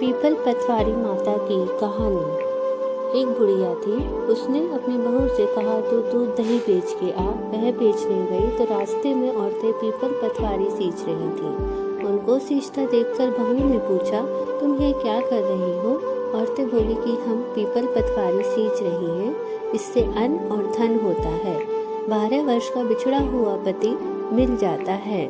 People पतवारी माता की कहानी। एक बुढ़िया थी। उसने अपनी बहू से कहा तो दूध दही बेच के आ। वह बेचने गई तो रास्ते में औरतें पीपल पतवारी सींच रही थीं। उनको सींचता देखकर बहू ने पूछा, तुम ये क्या कर रही हो? औरतें बोली कि हम पीपल पतवारी सींच रही हैं, इससे अन्न और धन होता है। 12 वर्ष का बिछड़ा हुआ पति मिल जाता है।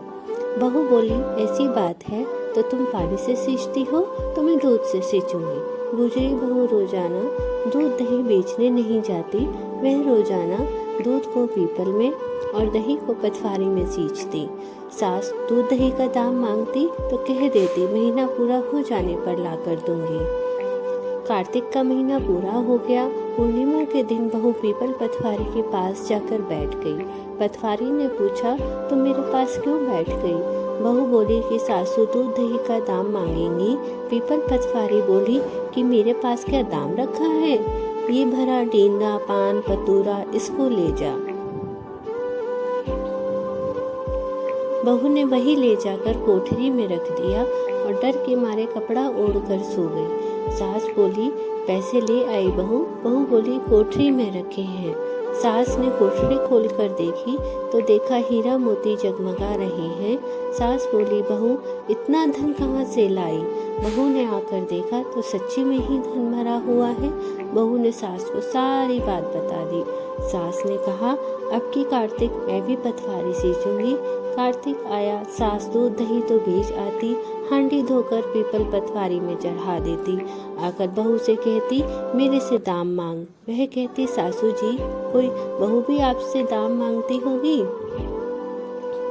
बहू बोली, ऐसी बात है तो तुम पानी से सींचती हो तो मैं दूध से सींचूंगी। गुजरी बहू रोजाना दूध दही बेचने नहीं जाती। वह रोजाना दूध को पीपल में और दही को पतवारी में सींचती। सास दूध दही का दाम मांगती तो कह देती, महीना पूरा हो जाने पर ला कर दूंगी। कार्तिक का महीना पूरा हो गया। पूर्णिमा के दिन बहू पीपल पतवारी के पास जाकर बैठ गई। पतवारी ने पूछा, तुम मेरे पास क्यों बैठ गई? बहू बोली कि सासू दूध दही का दाम मांगेंगी। पीपल पतवारी बोली कि मेरे पास क्या दाम रखा है? ये भरा डींगा पान पतूरा, इसको ले जा। बहू ने वही ले जाकर कोठरी में रख दिया और डर के मारे कपड़ा ओढ़कर सो गई। सास बोली, पैसे ले आई बहू? बहू बोली, कोठरी में रखे हैं। सास ने कोठरी खोलकर देखी तो देखा हीरा मोती जगमगा रहे हैं। सास बोली, बहू इतना धन कहाँ से लाई? बहू ने आकर देखा तो सच्ची में ही धन भरा हुआ है। बहू ने सास को सारी बात बता दी। सास ने कहा, अब की कार्तिक मैं भी पतवारी सींचूंगी। कार्तिक आया, सास दूध दही तो भेज आती, हांडी धोकर पीपल पतवारी में चढ़ा देती। आकर बहू से कहती, मेरे से दाम मांग। वह कहती, सासू जी कोई बहू भी आपसे दाम मांगती होगी।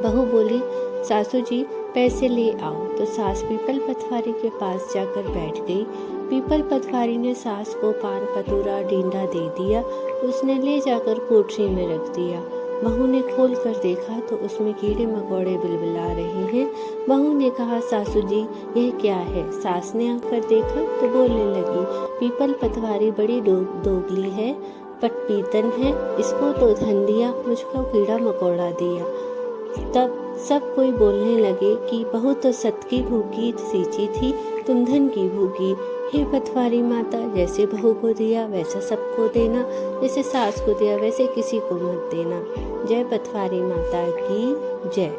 बहू बोली, सासू जी पैसे ले आओ। तो सास पीपल पतवारी के पास जाकर बैठ गई। पीपल पतवारी ने सास को पान पतूरा डींडा दे दिया। उसने ले जाकर कोठरी में रख दिया। बहू ने खोल कर देखा तो उसमें कीड़े मकोड़े बिलबिला रहे हैं। बहू ने कहा, सासू जी यह क्या है? सास ने आकर देखा तो बोलने लगी, पीपल पतवारी बड़ी दोगली है, पटपीतन है, इसको तो धन दिया, मुझको कीड़ा मकोड़ा दिया। तब सब कोई बोलने लगे कि बहू तो सत की भूखी सींची थी, तुम धन की भूखी। हे पतवारी माता, जैसे बहू को दिया वैसा सबको देना, जैसे सास को दिया वैसे किसी को मत देना। जय पतवारी माता की जय।